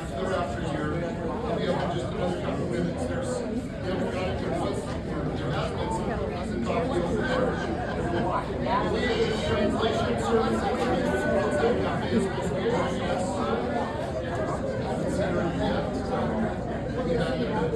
to the rafters here. We'll be up in just another couple of minutes. There has been some cookies and coffee over there. The translation service that we're using from the cafe is supposed to be joining us. We'll be back in a bit.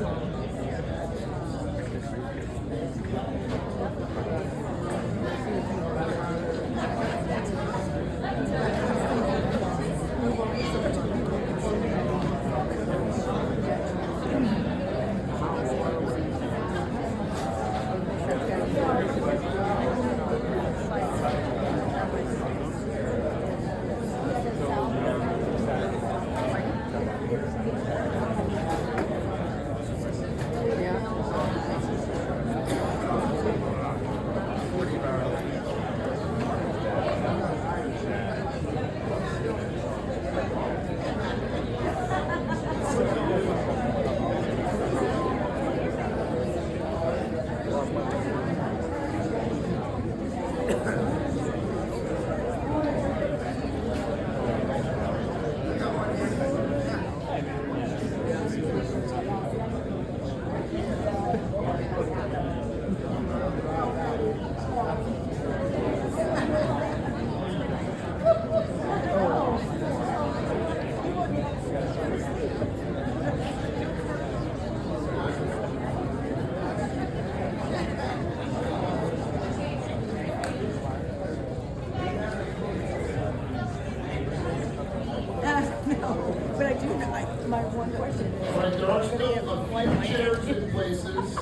But I do know, my one question is. All right, there are still a few chairs in places.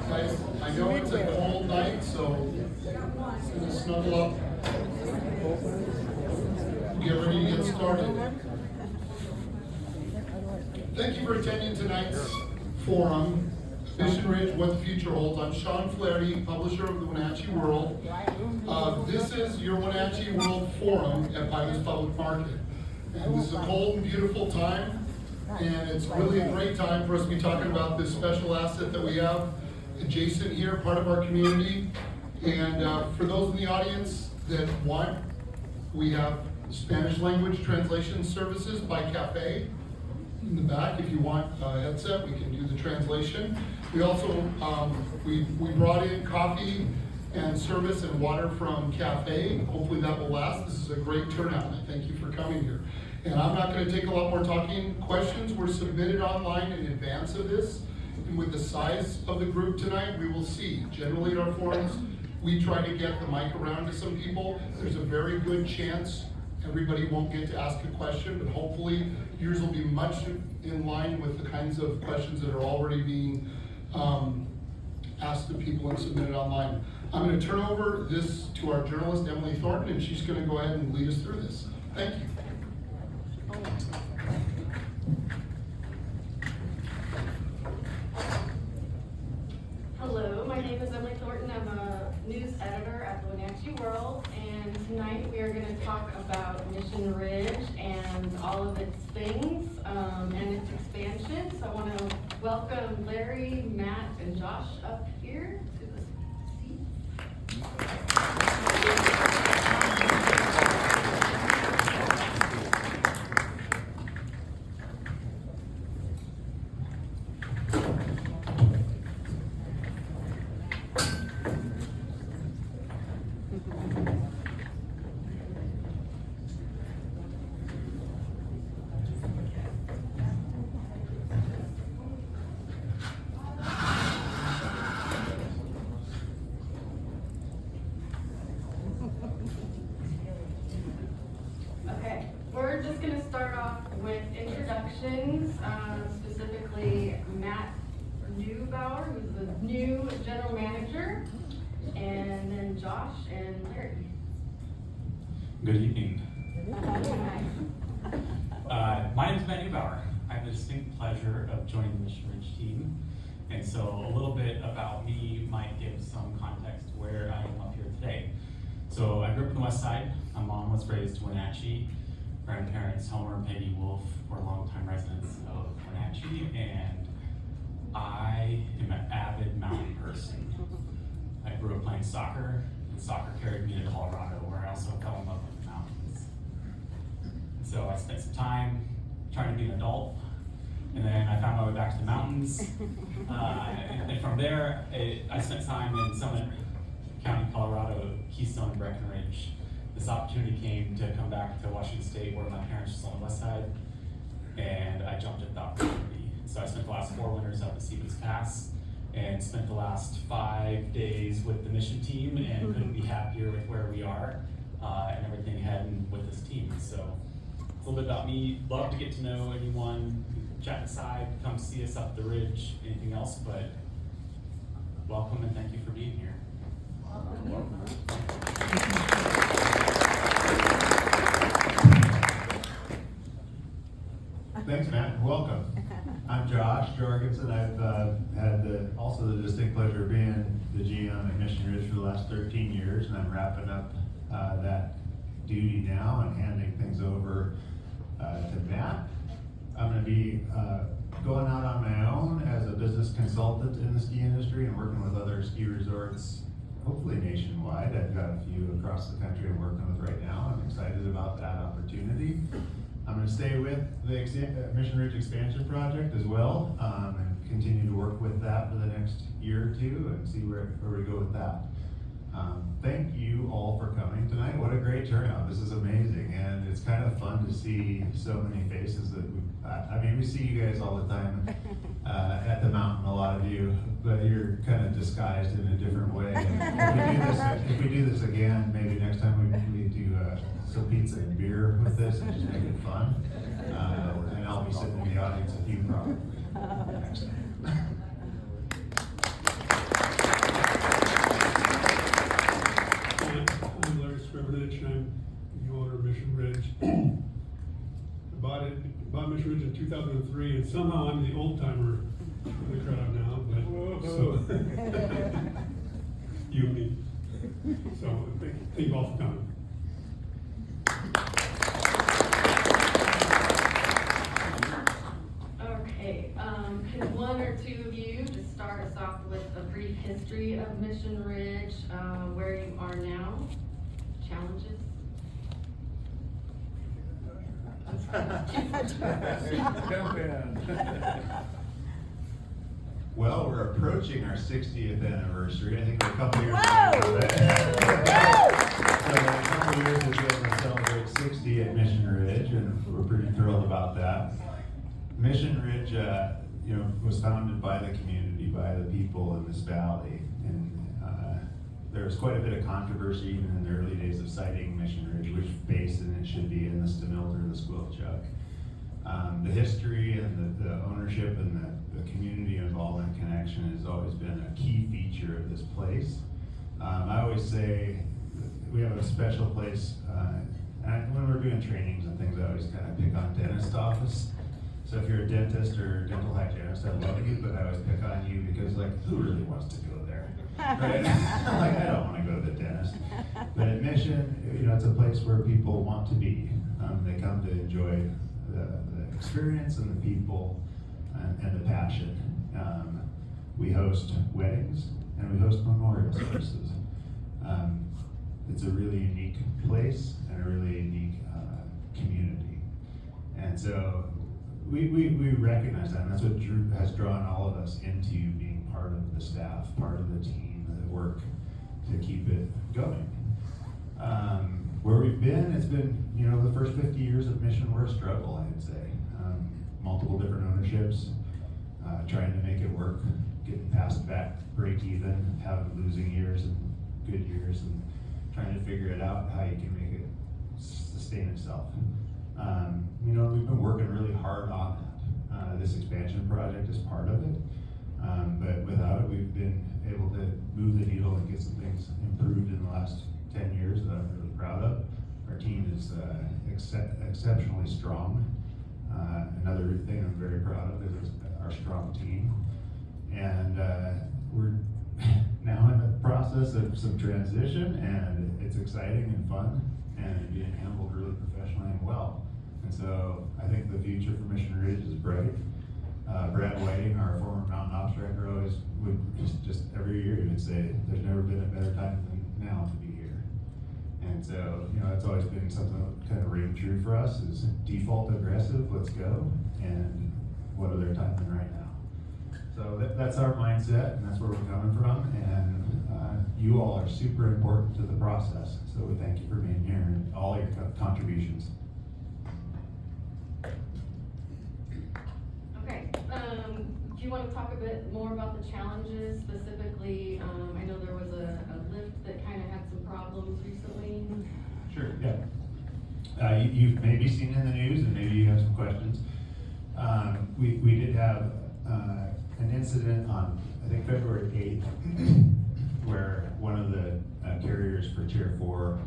Guys, I know it's a cold night, so just gonna snuggle up. Get ready to get started. Thank you for attending tonight's forum, Mission Ridge, What the Future Holds. I'm Sean Flaherty, publisher of the Wenatchee World. This is your Wenatchee World Forum at Pilots Public Market. And this is a cold and beautiful time, and it's really a great time for us to be talking about this special asset that we have adjacent here, part of our community. And for those in the audience that want, we have Spanish language translation services by Cafe in the back. If you want a headset, we can do the translation. We also, we brought in coffee and service and water from Cafe. Hopefully that will last. This is a great turnout, and I thank you for coming here. And I'm not going to take a lot more talking. Questions were submitted online in advance of this. And with the size of the group tonight, we will see. Generally at our forums, we try to get the mic around to some people. There's a very good chance everybody won't get to ask a question, but hopefully yours will be much in line with the kinds of questions that are already being asked of people and submitted online. I'm going to turn over this to our journalist, Emily Thornton, and she's going to go ahead and lead us through this. Thank you. Hello, my name is Emily Thornton. I'm a news editor at the Wenatchee World, and tonight we are going to talk about Mission Ridge and all of its things and its expansion. So I want to welcome Larry, Matt, and Josh up here to the seat. We're just going to start off with introductions, specifically Matt Neubauer, who's the new general manager, and then Josh and Larry. Good evening. My name is Matt Neubauer. I have the distinct pleasure of joining the Mission Ridge team, and so a little bit about me might give some context where I am up here today. So I grew up in the West Side. My mom was raised in Wenatchee. Grandparents, Homer and Peggy Wolf, were longtime residents of Wenatchee, and I am an avid mountain person. I grew up playing soccer, and soccer carried me to Colorado, where I also fell in love with the mountains. So I spent some time trying to be an adult. And then I found my way back to the mountains. And from there, I spent time in Summit County, Colorado, Keystone, and Breckenridge. This opportunity came to come back to Washington State, where my parents were on the west side, and I jumped at the opportunity. So I spent the last 4 winters up at Stevens Pass, and spent the last 5 days with the mission team, and couldn't be happier with where we are, and everything heading with this team. So it's a little bit about me. Love to get to know anyone, chat aside, come see us up the ridge, anything else, but welcome and thank you for being here. Thanks, Matt, and welcome. I'm Josh Jorgensen. I've had also the distinct pleasure of being the GM at Mission Ridge for the last 13 years, and I'm wrapping up that duty now and handing things over to Matt. I'm going to be going out on my own as a business consultant in the ski industry and working with other ski resorts, hopefully nationwide. I've got a few across the country I'm working with right now. I'm excited about that opportunity. I'm going to stay with the Mission Ridge expansion project as well, and continue to work with that for the next year or two and see where we go with that. Thank you all for coming tonight. What a great turnout. This is amazing, and it's kind of fun to see so many faces that we see you guys all the time at the mountain, a lot of you, but you're kind of disguised in a different way. If we do this again, maybe next time we do some pizza and beer with this and just make it fun. And I'll be sitting in the audience with you probably next time. I'm Larry Scrivenich, and I'm the owner of Mission Ridge. I bought Mission Ridge in 2003, and somehow I'm the old timer in the crowd now, but so you and me. So thank you all for coming. Okay, can one or two of you just start us off with a brief history of Mission Ridge, where you are now, challenges? Jump in. Well, we're approaching our 60th anniversary. I think we're a couple years Whoa! away from that. So in a couple years we'll be able to celebrate 60 at Mission Ridge, and we're pretty thrilled about that. Mission Ridge, was founded by the community, by the people in this valley, and there was quite a bit of controversy even in the early days of siting Mission Ridge, which basin it should be in, the Stamilter or the Squilchuck. The history and the ownership and the community involvement connection has always been a key feature of this place. I always say we have a special place, and when we're doing trainings and things, I always kind of pick on dentist office. So if you're a dentist or a dental hygienist, I love you, but I always pick on you because, who really wants to go there? Right? I don't want to go to the dentist. But at Mission, it's a place where people want to be. They come to enjoy the experience and the people and the passion. We host weddings and we host memorial services. It's a really unique place and a really unique community. And so we recognize that, and that's what has drawn all of us into being part of the staff, part of the team that work to keep it going. Where we've been, it's been, the first 50 years of Mission were a struggle, I'd say. Multiple different ownerships, trying to make it work, getting past back break even, having losing years and good years, and trying to figure it out, how you can make it sustain itself. We've been working really hard on that. This expansion project is part of it, but without it, we've been able to move the needle and get some things improved in the last 10 years that I'm really proud of. Our team is exceptionally strong. Another thing I'm very proud of is our strong team. And we're now in the process of some transition, and it's exciting and fun, and being handled really professionally and well. And so I think the future for Mission Ridge is bright. Brad Whiting, our former mountain ops director, always would just every year he would say, "There's never been a better time than now to be here." And so, it's always been something that kind of ring true for us is default aggressive, let's go, and what are their timing right now. So that's our mindset, and that's where we're coming from, and you all are super important to the process. So we thank you for being here and all your contributions. Okay, do you want to talk a bit more about the challenges specifically? I know there was a lift that kind of had some problems recently. Sure, yeah. You've maybe seen in the news, and maybe you have some questions. We did have an incident on, I think, February 8th, where one of the carriers for Chair 4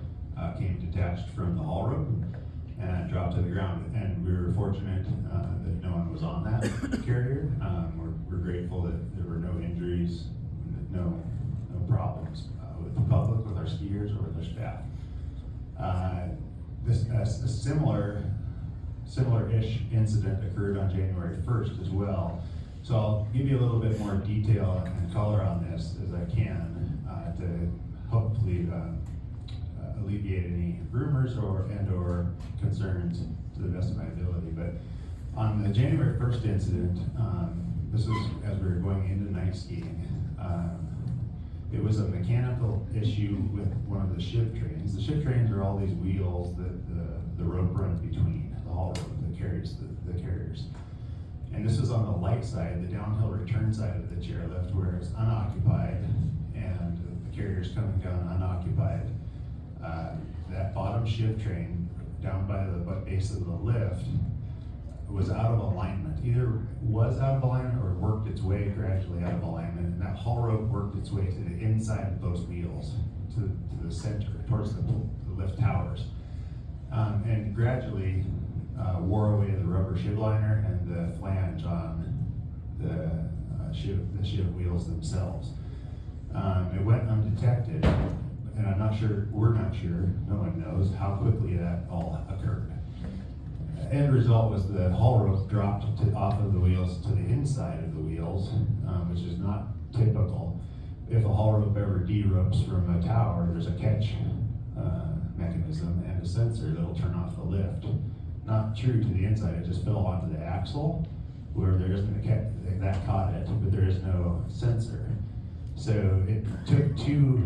came detached from the haul rope and dropped to the ground. And we were fortunate that no one was on that carrier. We're grateful that there were no injuries, no problems with the public, with our skiers, or with our staff. A similar-ish incident occurred on January 1st as well. So I'll give you a little bit more detail and color on this as I can to hopefully alleviate any rumors or concerns to the best of my ability. But on the January 1st incident, this was as we were going into night skiing. It was a mechanical issue with one of the shift trains. The shift trains are all these wheels that the rope runs between, the haul rope that carries the carriers. And this was on the light side, the downhill return side of the chairlift, where it's unoccupied and the carrier's coming down unoccupied. That bottom shift train down by the base of the lift was out of alignment. Either was out of alignment or worked its way gradually out of alignment, and that haul rope worked its way to the inside of those wheels, to the center, towards the lift towers, and gradually wore away the rubber shiv liner and the flange on the shiv wheels themselves. It went undetected, and I'm not sure, we're not sure, no one knows how quickly that all occurred. End result was the haul rope dropped off of the wheels to the inside of the wheels, which is not typical. If a haul rope ever deropes from a tower, there's a catch mechanism and a sensor that'll turn off the lift. Not true to the inside, it just fell onto the axle where there isn't a catch, that caught it, but there is no sensor. So it took two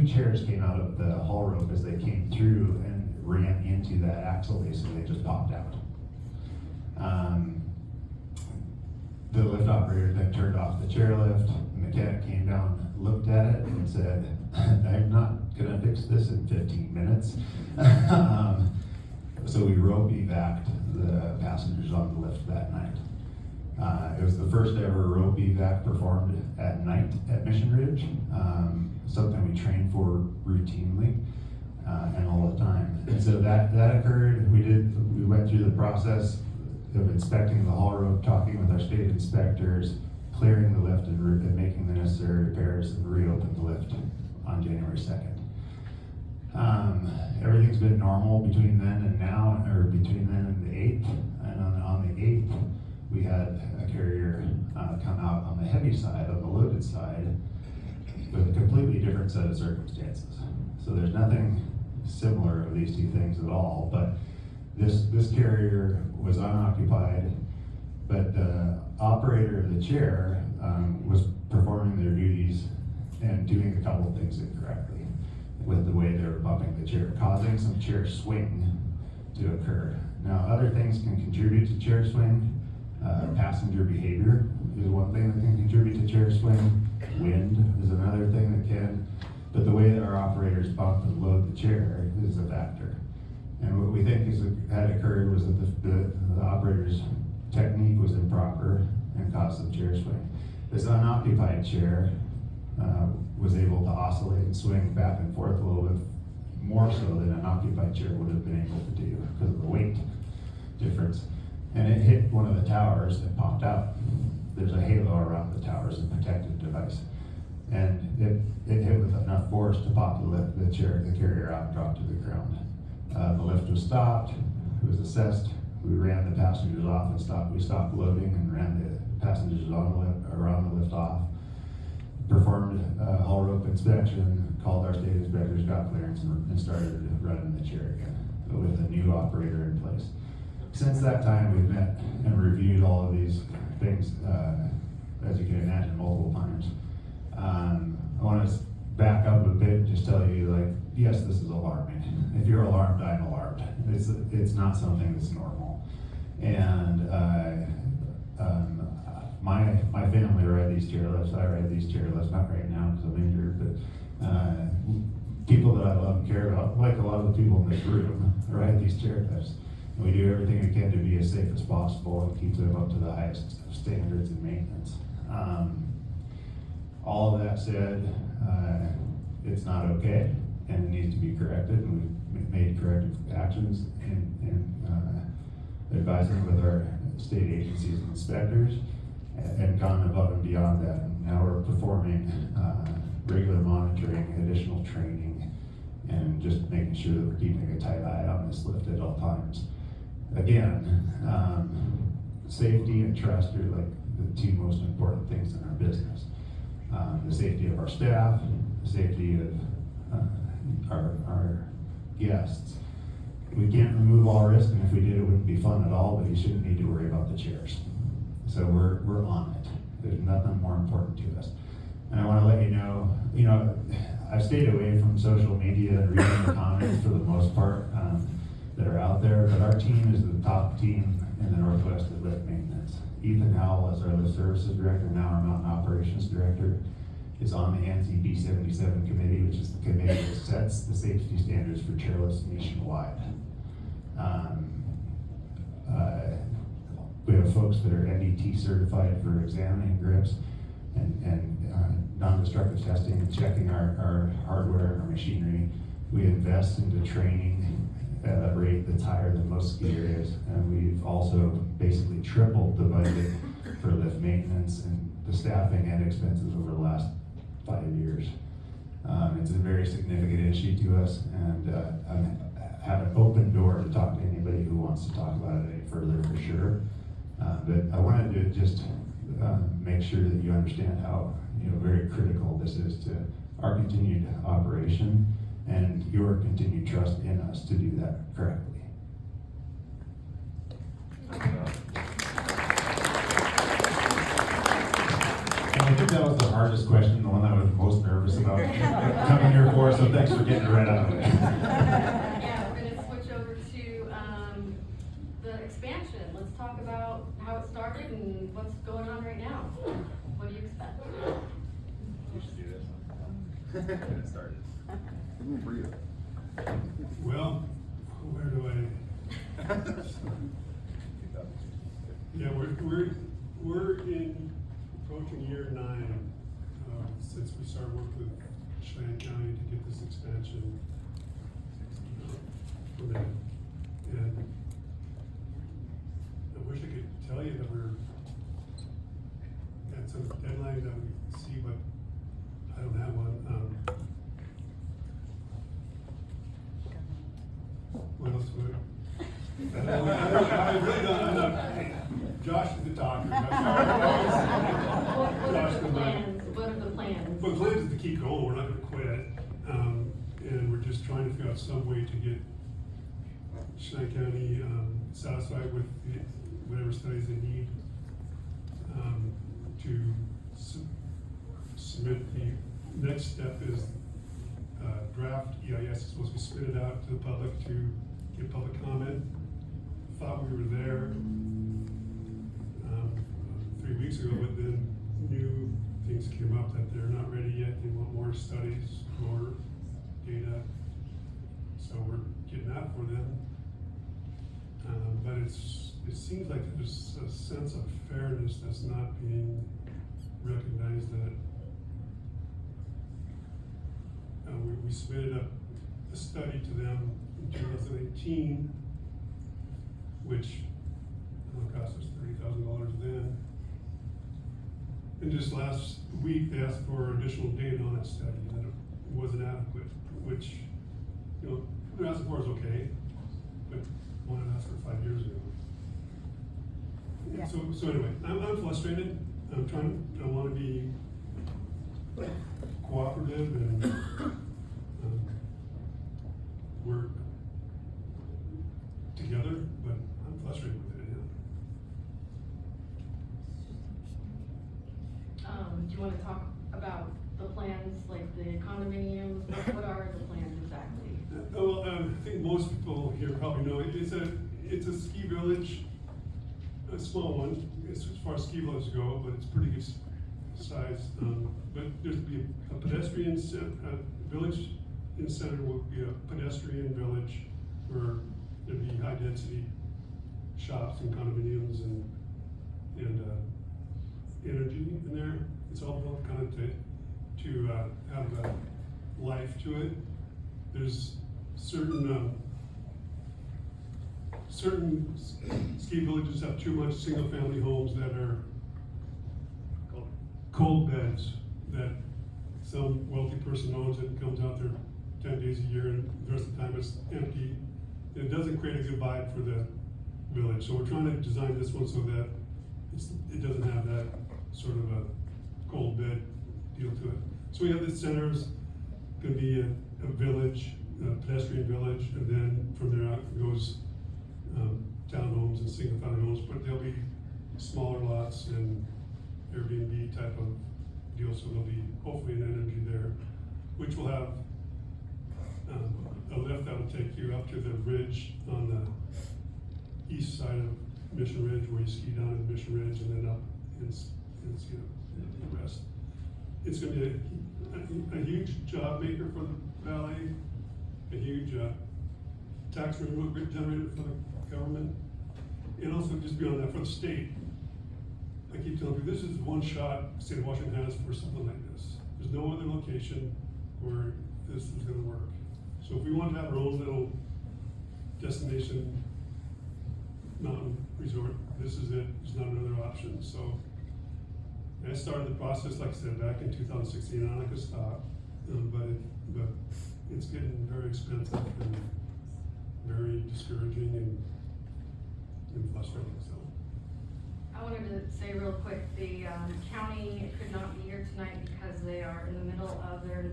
chairs came out of the haul rope as they came through and ran into that axle base, so they just popped out. The lift operator then turned off the chairlift. The mechanic came down, looked at it, and said, "I'm not gonna fix this in 15 minutes." So we rope evac'd the passengers on the lift that night. It was the first ever rope evac performed at night at Mission Ridge, something we train for routinely and all the time. And so that occurred. We went through the process of inspecting the haul rope, talking with our state inspectors, clearing the lift and making the necessary repairs, and reopened the lift on January 2nd. Everything's been normal between then and now, or between then and the 8th. And on the 8th, we had a carrier come out on the heavy side, on the loaded side, with a completely different set of circumstances. So there's nothing similar of these two things at all, but this carrier was unoccupied, but the operator of the chair was performing their duties and doing a couple of things incorrectly with the way they were bumping the chair, causing some chair swing to occur. Now, other things can contribute to chair swing. Passenger behavior is one thing that can contribute to chair swing. Wind is another thing that can. But the way that our operators bump and load the chair is a factor. And what we think had occurred was that the operator's technique was improper and caused the chair swing. This unoccupied chair was able to oscillate and swing back and forth a little bit more so than an occupied chair would have been able to do because of the weight difference. And it hit one of the towers and popped out. There's a halo around the towers, a protective device. And it hit with enough force to pop the carrier out and drop to the ground. The lift was stopped, it was assessed. We ran the passengers off and we stopped loading and ran the passengers around the lift off. performed a haul rope inspection, called our state inspectors, got clearance, and started running the chair again with a new operator in place. Since that time, we've met and reviewed all of these things, as you can imagine, multiple times. I want to back up a bit and just tell you, like, yes, this is alarming. If you're alarmed, I'm alarmed. It's not something that's normal. And my family ride these chairlifts. I ride these chairlifts, not right now because I'm injured, but people that I love and care about, like a lot of the people in this room, ride these chairlifts. And we do everything we can to be as safe as possible and keep them up to the highest standards and maintenance. All of that said, it's not okay, and it needs to be corrected, and we've made corrective actions in advising with our state agencies and inspectors, and gone above and beyond that. And now we're performing regular monitoring, additional training, and just making sure that we're keeping a tight eye on this lift at all times. Again, safety and trust are like the two most important things in our business. The safety of our staff, the safety of our guests. We can't remove all risk, and if we did, it wouldn't be fun at all, but you shouldn't need to worry about the chairs. So we're on it. There's nothing more important to us. And I want to let you know, I've stayed away from social media and reading the comments for the most part that are out there, but our team is the top team in the Northwest at lift maintenance. Ethan Howell is our lift services director, now our mountain operations director, is on the NCP 77 committee, which is the committee that sets the safety standards for chairlifts nationwide. We have folks that are NDT certified for examining grips and non-destructive testing and checking our hardware and our machinery. We invest into training at a rate that's higher than most ski areas, and we've also basically tripled the budget for lift maintenance and the staffing and expenses over the last 5 years. It's a very significant issue to us, and I have an open door to talk to anybody who wants to talk about it any further, for sure. But I wanted to just make sure that you understand how very critical this is to our continued operation and your continued trust in us to do that correctly. And I think that was the hardest question, the one I was most nervous about coming here for, so thanks for getting it right out of the way. Yeah, we're gonna switch over to, the expansion. Let's talk about how it started and what's going on right now. What do you expect? You should do this. Get it started. Well, where do I? Yeah, we're in approaching year 9 since we started working with Cheyenne County to get this expansion permitted. And I wish I could tell you that we're at some deadline that we see, but I don't have one. What else would? I really don't, I'm not, Josh is the talker. What are the plans? What are the plans? Well, the plan is to keep going, we're not gonna quit. And we're just trying to figure out some way to get Cheyenne County satisfied with whatever studies they need to submit. The next step is draft EIS is supposed to be submitted out to the public to get public comment. Thought we were there 3 weeks ago, but then new things came up that they're not ready yet. They want more studies, more data. So we're getting that for them. But it seems like there's a sense of fairness that's not being recognized, that we submitted a study to them in 2018, which cost us $30,000 then. And just last week, they asked for additional data on that study, and that it wasn't adequate, which, they're asking for is okay, but one had asked for 5 years ago. Yeah. So anyway, I'm frustrated. I want to be cooperative and work together, but I'm frustrated with it, Do you wanna talk about the plans, like the condominiums, what are the plans exactly? Well, I think most people here probably know, it's a ski village, a small one, as far as ski villages go, but it's pretty good size. But there's be a pedestrian, village in the center will be a pedestrian village where there'd be high density shops and condominiums and energy in there. It's all built kind of to have a life to it. There's certain ski villages have too much single family homes that are cold beds that some wealthy person owns and comes out there 10 days a year and the rest of the time it's empty. It doesn't create a good vibe for the village. So we're trying to design this one so that it doesn't have that sort of a cold bed deal to it. So we have the centers, gonna be a village, a pedestrian village, and then from there out goes townhomes and single family homes, but there'll be smaller lots and Airbnb type of deal, so there'll be hopefully an energy there, which will have a lift that will take you up to the ridge on the east side of Mission Ridge, where you ski down to Mission Ridge and then up and ski the rest. It's gonna be a huge job maker for the valley, a huge tax revenue generator for the government, and also just beyond that for the state. I keep telling you, this is one shot the state of Washington has for something like this. There's no other location where this is gonna work. So if we want to have our own little destination mountain resort, this is it. There's not another option. So I started the process, like I said, back in 2016. I'm not gonna stop, but it's getting very expensive and very discouraging and frustrating. So. I wanted to say real quick, the county could not be here tonight because they are in the middle of their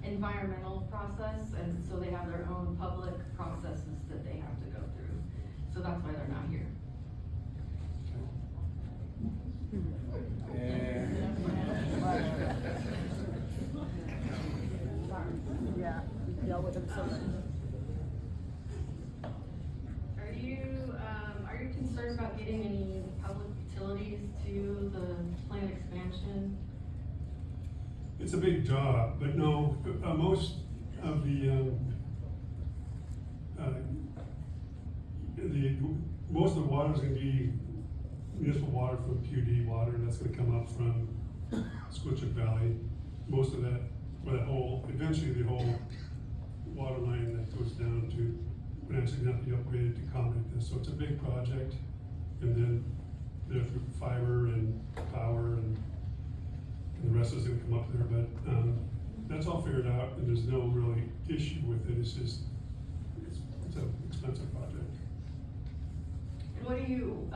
environmental process, and so they have their own public processes that they have to go through. So that's why they're not here. Yeah, we dealt with them so much. Are you concerned about getting any public utilities to the plant expansion? It's a big job, but no, most of the water is going to be municipal water from PUD water, and that's going to come up from Squitchuk Valley. Most of that, or that whole, eventually the whole water line that goes down to Wenatchee is going to have to be upgraded to accommodate this. So it's a big project, and then they're through fiber and power and the rest is going to come up there. But that's all figured out, and there's no really issue with it. It's just it's an expensive project. And what do you,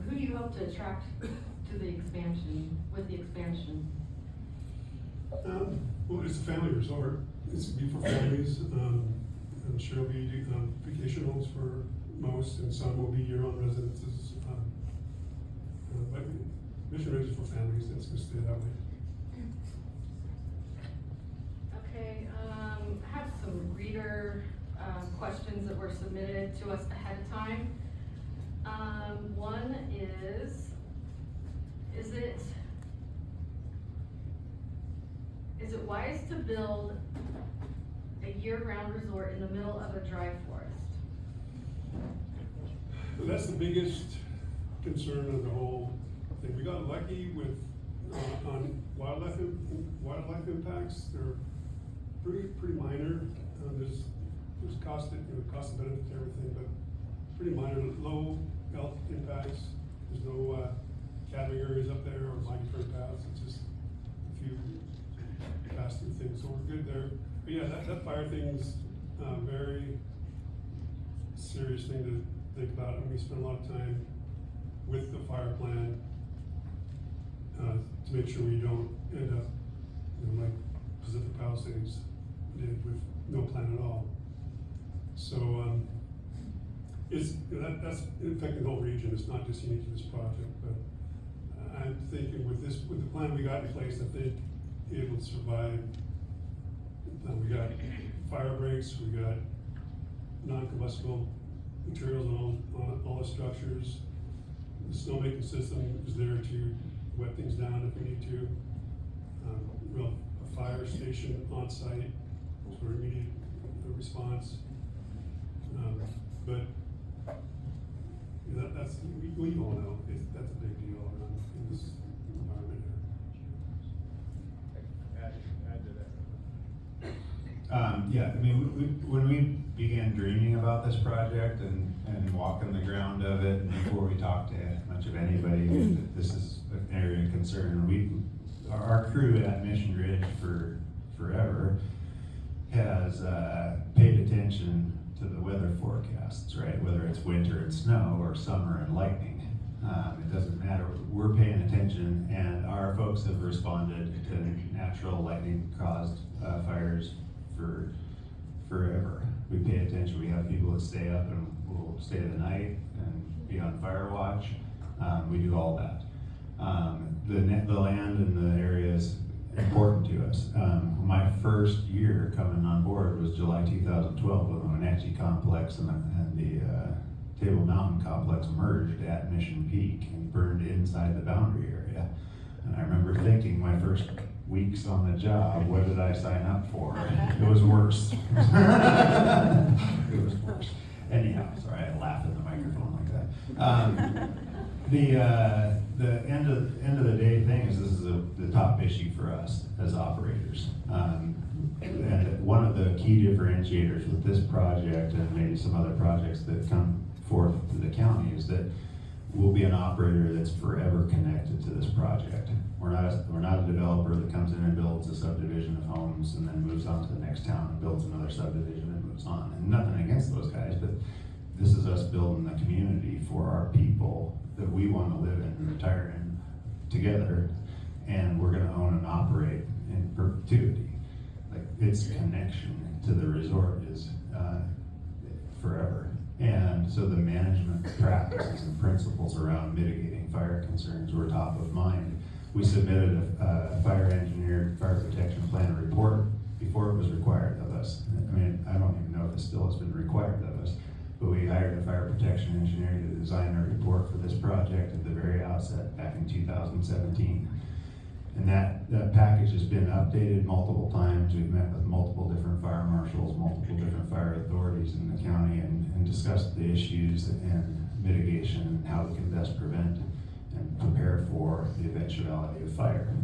who do you hope to attract to the expansion, with the expansion? Well, it's a family resort. It's be for families. I'm sure it'll be vacation homes for most, and some will be year-round residences. But Mission Ridge is for families. That's going to stay that way. Okay, I have some reader questions that were submitted to us ahead of time. One is it wise to build a year-round resort in the middle of a dry forest? So that's the biggest concern of the whole thing. We got lucky with on wildlife impacts. They're pretty minor. There's cost cost benefit to everything, but pretty minor. Low health impacts. There's no cattle areas up there or migratory paths. It's just a few pass-through things, so we're good there. But yeah, that fire thing's very serious thing to think about, and we spend a lot of time with the fire plan to make sure we don't end up like Pacific Palisades did with no plan at all. So, that's affecting the whole region. It's not just unique to this project, but I'm thinking with the plan we got in place, I think it will survive. We got fire breaks, we got non-combustible materials on all the structures. The snowmaking system is there to wet things down if we need to. A fire station on site for immediate response. But that's, we all know, that's a big deal in this environment here. Add to that. Yeah, I mean, when we began dreaming about this project and walking the ground of it, and before we talked to much of anybody, this is an area of concern. Our crew at Mission Ridge for forever has paid attention to the weather forecasts, right? Whether it's winter and snow or summer and lightning. It doesn't matter. We're paying attention, and our folks have responded to natural lightning caused fires for forever. We pay attention. We have people that stay up and will stay the night and be on fire watch. We do all that. The land and the area is important to us. My first year coming on board was July 2012 when the Wenatchee complex and the Table Mountain complex merged at Mission Peak and burned inside the boundary area. And I remember thinking my first weeks on the job, what did I sign up for? It was worse. It was worse. Anyhow, sorry, I laugh in the microphone like that. The end of the day thing is this is the top issue for us as operators. And one of the key differentiators with this project and maybe some other projects that come forth to the county is that we'll be an operator that's forever connected to this project. We're not a developer that comes in and builds a subdivision of homes and then moves on to the next town and builds another subdivision and moves on. And nothing against those guys, but this is us building the community for our people that we want to live in and retire in together, and we're gonna own and operate in perpetuity. Like, its connection to the resort is forever. And so the management practices and principles around mitigating fire concerns were top of mind. We submitted a fire engineered fire protection plan report before it was required of us. I mean, I don't even know if it still has been required of us, but we hired a fire protection engineer to design a report for this project at the very outset back in 2017. And that package has been updated multiple times. We've met with multiple different fire marshals, multiple different fire authorities in the county and discussed the issues and mitigation and how we can best prevent and prepare for the eventuality of fire.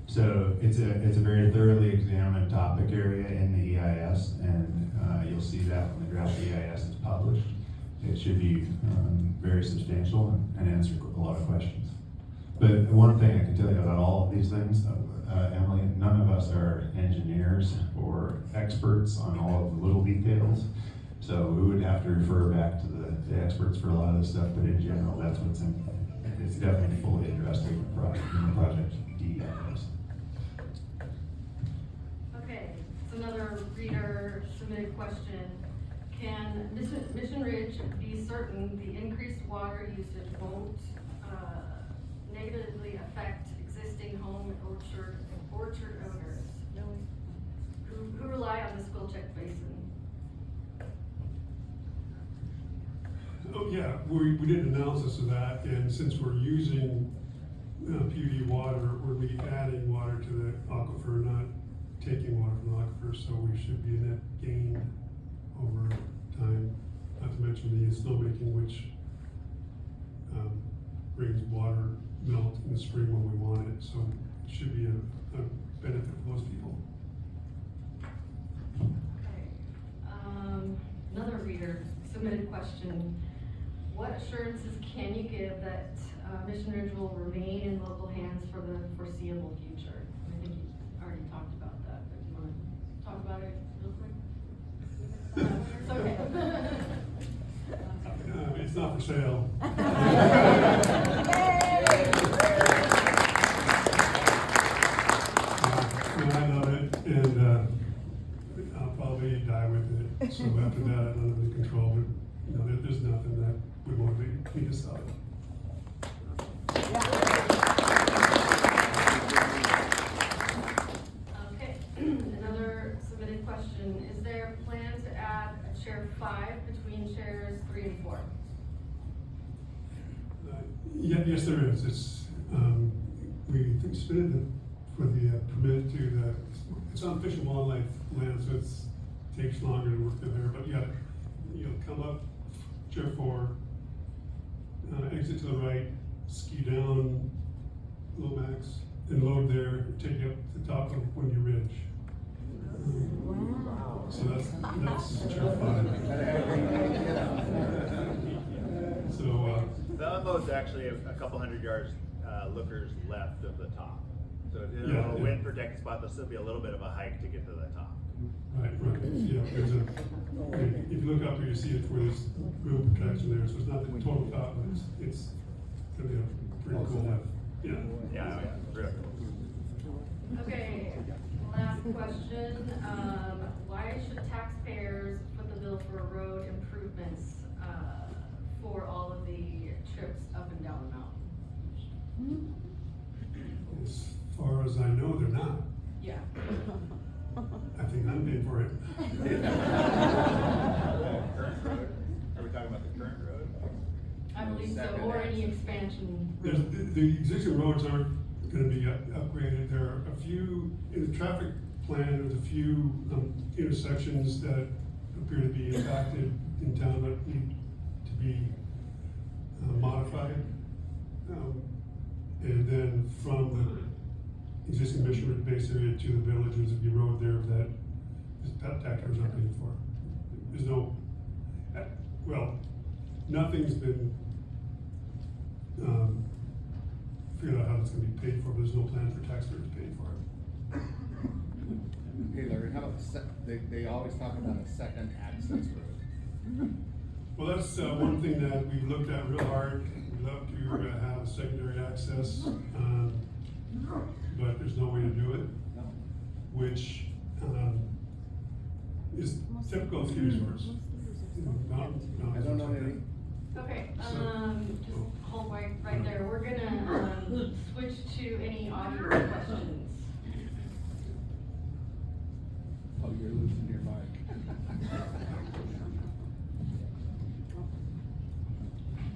So it's a very thoroughly examined topic area in the EIS, and you'll see that when the draft EIS is published. It should be very substantial and answer a lot of questions. But one thing I can tell you about all of these things, Emily, none of us are engineers or experts on all of the little details. So we would have to refer back to the experts for a lot of this stuff, but in general, that's what's in. It's definitely fully addressed in the project DEIS. Okay, so another reader submitted question. Can Mission Ridge be certain the increased water usage won't negatively affect existing home and orchard owners who rely on the Squilcheck Basin? Oh, yeah, we did analysis of that, and since we're using PUD water, we're be adding water to the aquifer, not taking water from the aquifer, so we should be a net gain over time. Not to mention the snowmaking, which brings water melt in the spring when we want it, so it should be a benefit for those people. Okay. Another reader submitted question. What assurances can you give that Mission Ridge will remain in local hands for the foreseeable future? I think you already talked about that, but do you want to talk about it real quick? It's okay. It's not for sale. after that, I don't have any control, but, you know, there's nothing that would motivate me to sell it. Okay, another submitted question. Is there a plan to add a chair 5 between chairs 3 and 4? Yeah, yes, there is. It's, we submitted for the permit to the, it's on Fish and Wildlife land, so takes longer to work through there, but yeah, you'll come up, chair 4, exit to the right, ski down Lomax, and load there, take you up to the top of Windy Ridge. So that's chair 5. So, The unload's actually a couple hundred yards, lookers left of the top. So it's in a Yeah, little yeah. wind protected spot, there'll still be a little bit of a hike to get to the top. right, yeah, there's a, if you look up here, you see it where there's room protection there, so it's not the total top, but it's gonna be a pretty cool lift. Yeah. Yeah, real cool. Okay, last question. Why should taxpayers foot the bill for road improvements for all of the trips up and down the mountain? As far as I know, they're not. Yeah. I think I'm paying for it. Current road? Are we talking about the current road? I believe so, Second or any access. expansion. There's, the existing roads aren't gonna be upgraded. There are a few, in the traffic plan, there's a few intersections that appear to be impacted in town that need to be modified. And then from the existing Mission Ridge base area to the village, there's a road there that this taxpayers aren't paying for. There's no, well, nothing's been figured out how it's gonna be paid for, but there's no plan for taxpayers paying for it. Hey Larry, how about they always talk about a second access road. Well, that's one thing that we've looked at real hard. We'd love to have a secondary access, but there's no way to do it, No. which is typical of ski resorts. You know, I don't know any. Okay, So- just hold right there. We're gonna, switch to any audience questions. Oh, you're losing your mic.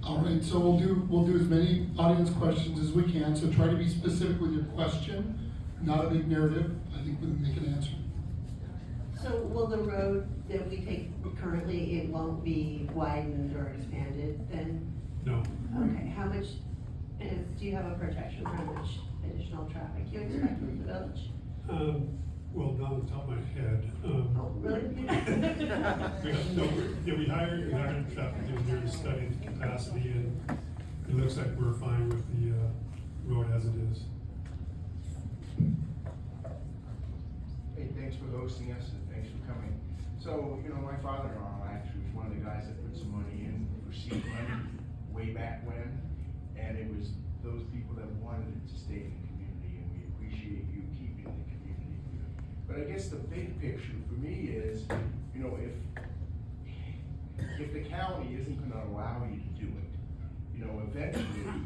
All right, so we'll do as many audience questions as we can, so try to be specific with your question, not a big narrative. I think we can make an answer. So will the road that we take currently, it won't be widened or expanded then? No. Okay, how much, do you have a projection for how much additional traffic you expect from the village? Well, not on the top of my head. Oh, really? We hired a traffic engineer to study the capacity, and it looks like we're fine with the road as it is. Hey, thanks for hosting us and thanks for coming. So, you know, my father-in-law actually was one of the guys that put some money in for seed money way back when. And it was those people that wanted it to stay in the community, and we appreciate you keeping the community. But I guess the big picture for me is, you know, if the county isn't gonna allow you to do it, you know, eventually,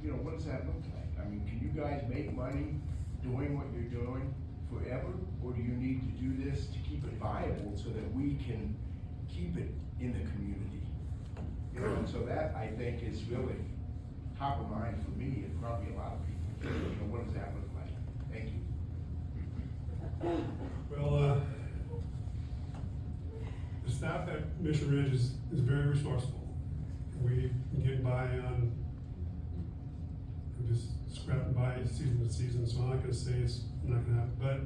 you know, what does that look like? I mean, can you guys make money doing what you're doing forever? Or do you need to do this to keep it viable so that we can keep it in the community? You know, and so that, I think, is really top of mind for me and probably a lot of people. You know, what does that look like? Thank you. Well, the staff at Mission Ridge is very resourceful. We can get by on, we're just scrapping by season to season, so I'm not gonna say it's not gonna happen, but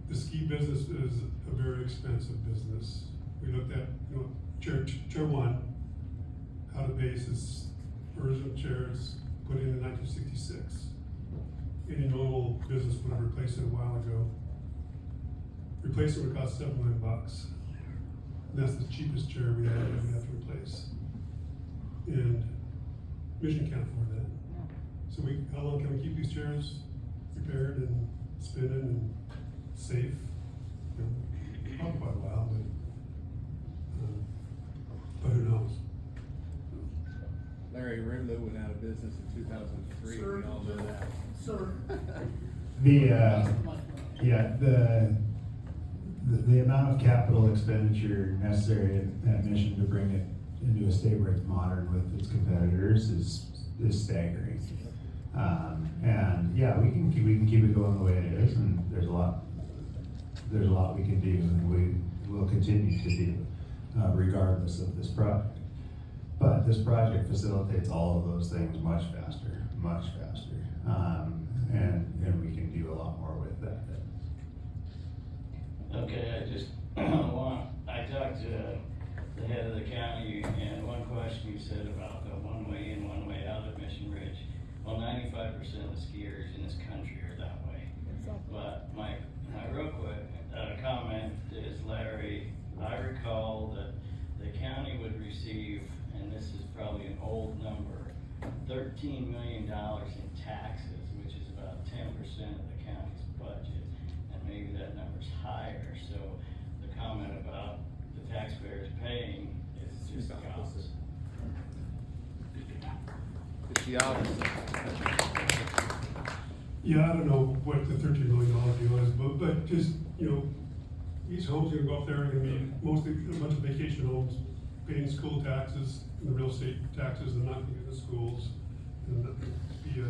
the ski business is a very expensive business. We looked at, you know, chair 1, how to base is original chairs put in 1966. Any normal business would have replaced it a while ago. Replacing would cost $7 million. And that's the cheapest chair we have to replace. And Mission can't afford that. So how long can we keep these chairs repaired and spinning and safe? You know, probably quite a while, but but who knows? Larry Ridlow went out of business in 2003, we all know that. Sir. The amount of capital expenditure necessary at Mission to bring it into a state where it's modern with its competitors is staggering. And yeah, we can keep it going the way it is, and there's a lot we can do, and we will continue to do, regardless of this project. But this project facilitates all of those things much faster. And we can do a lot more with that. Okay, I talked to the head of the county, and one question you said about the one way in, one way out at Mission Ridge. Well, 95% of the skiers in this country are that way. But my real quick comment is, Larry, I recall that the county would receive, and this is probably an old number, $13 million in taxes, which is about 10% of the county's budget. And maybe that number's higher, so the comment about the taxpayers paying is just the opposite. It's the opposite. Yeah, I don't know what the $13 million deal is, but just, these homes are gonna go up there, are gonna be mostly a bunch of vacation homes, paying school taxes, and the real estate taxes, they're not gonna get the schools. And that'd be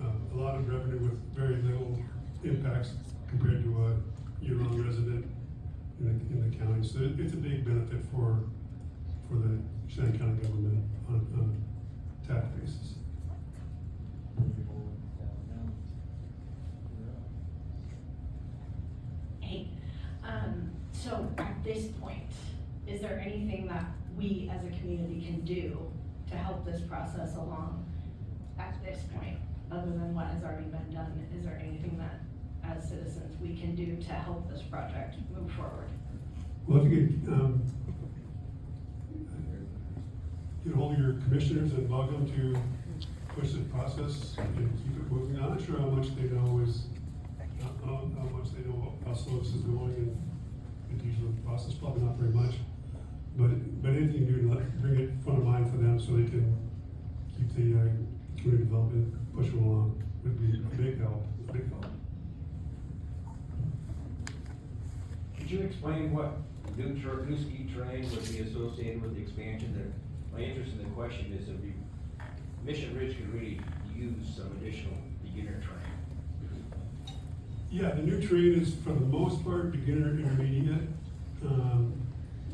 a lot of revenue with very little impacts compared to a year-round resident in the county. So it's a big benefit for the Cheyenne County government on a tax basis. Hey, so at this point, is there anything that we as a community can do to help this process along at this point, other than what has already been done? Is there anything that, as citizens, we can do to help this project move forward? Well, if you could, get hold of your commissioners and bug them to push the process and keep it moving. I'm not sure how much they know how slow this is going, and the usual process, probably not very much. But anything you do to bring it front of mind for them so they can keep the community development pushing along would be a big help. Could you explain what new ski terrain would be associated with the expansion? My interest in the question is if Mission Ridge could really use some additional beginner terrain. Yeah, the new terrain is for the most part beginner intermediate.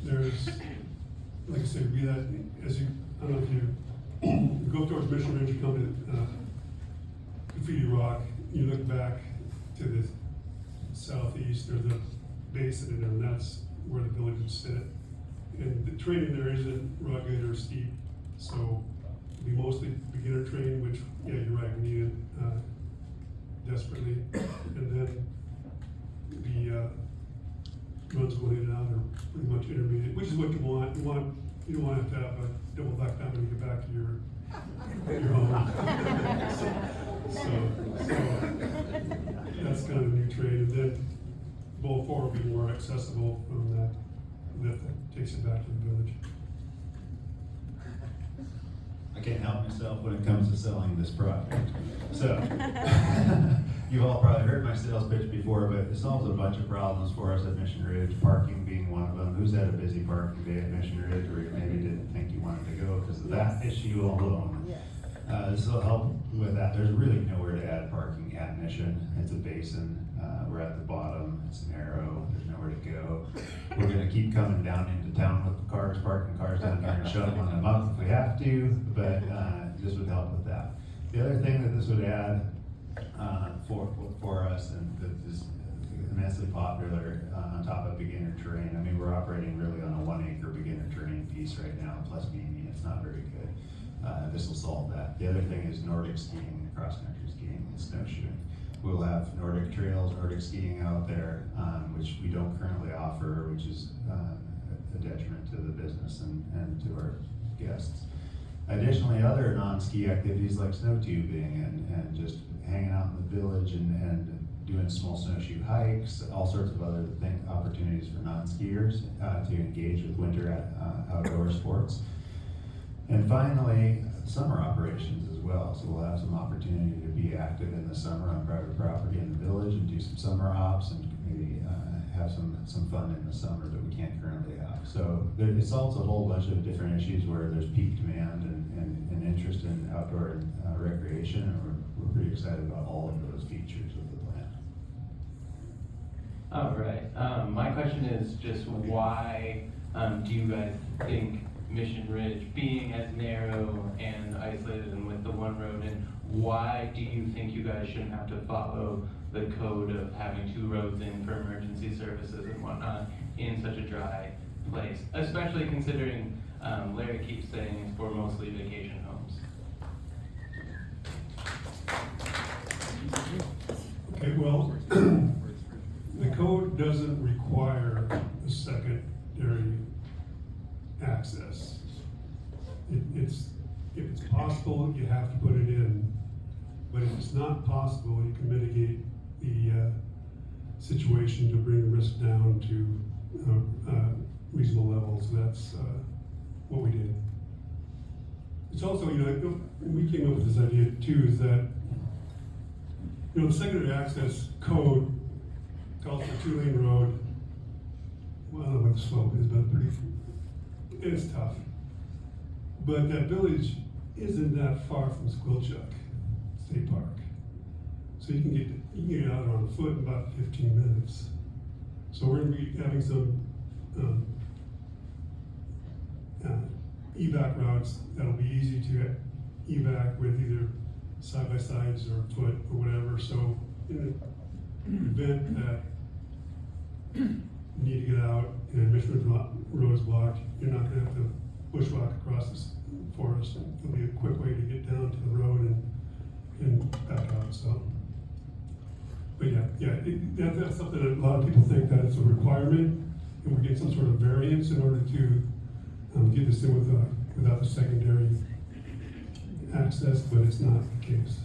There's, like I said, I don't know if you go towards Mission Ridge, you come to Graffiti Rock, you look back to the southeast, there's a basin, and that's where the village would sit. And the terrain in there isn't rugged or steep, so it'd be mostly beginner terrain, which, yeah, you're right, we need it desperately. And then the runs going in and out are pretty much intermediate, which is what you want. You don't want to have a double black time when you get back to your home. so that's kind of the new terrain. And then Bowl 4 will be more accessible from that lift that takes it back to the village. I can't help myself when it comes to selling this project. So, you've all probably heard my sales pitch before, but it solves a bunch of problems for us at Mission Ridge, parking being one of them. Who's had a busy parking day at Mission Ridge, or you maybe didn't think you wanted to go because of that issue alone? This will help with that. There's really nowhere to add parking at Mission. It's a basin. We're at the bottom. It's narrow. There's nowhere to go. We're going to keep coming down into town with the cars, parking cars down here and shuttling them up if we have to, but this would help with that. The other thing that this would add for us, and that is immensely popular on top of beginner terrain. I mean, we're operating really on a 1 acre beginner terrain piece right now, plus median. It's not very good. This will solve that. The other thing is Nordic skiing, cross-country skiing, and snowshoeing. We'll have Nordic trails, Nordic skiing out there, which we don't currently offer, which is a detriment to the business and to our guests. Additionally, other non-ski activities like snow tubing and just hanging out in the village and doing small snowshoe hikes, all sorts of other opportunities for non-skiers to engage with winter outdoor sports. And finally, summer operations as well. So we'll have some opportunity to be active in the summer on private property in the village and do some summer ops and maybe have some fun in the summer that we can't currently have. So it solves a whole bunch of different issues where there's peak demand and interest in outdoor recreation, and we're pretty excited about all of those features of the plan. All right. My question is just why do you guys think Mission Ridge, being as narrow and isolated and with the one road, and why do you think you guys shouldn't have to follow the code of having 2 roads in for emergency services and whatnot in such a dry place, especially considering Larry keeps saying it's for mostly vacation homes? Okay, well, the code doesn't require a secondary access. If it's possible, you have to put it in, but if it's not possible, you can mitigate the situation to bring the risk down to reasonable levels. That's what we did. It's also, we came up with this idea too, is that, the secondary access code calls for 2-lane road. Well, I don't know what the slope is, but it's tough. But that village isn't that far from Squilchuck State Park. So you can get out on foot in about 15 minutes. So we're gonna be having some evac routes that'll be easy to evac with either side-by-sides or foot or whatever. So in the event that you need to get out and Mission Road is blocked, you're not gonna have to bushwalk across this forest. It'll be a quick way to get down to the road and back out. So, but that's something that a lot of people think that it's a requirement, and we get some sort of variance in order to get this in without the secondary access, but it's not the case.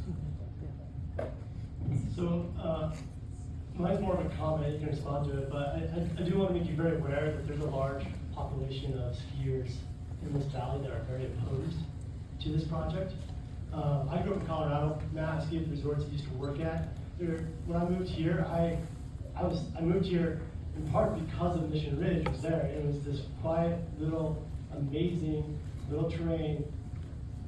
So, mine's more of a comment, you can respond to it, but I do want to make you very aware that there's a large population of skiers in this valley that are very opposed to this project. I grew up in Colorado. Matt, I ski at the resorts I used to work at. When I moved here, I moved here in part because of Mission Ridge was there. It was this quiet, little, amazing, little terrain.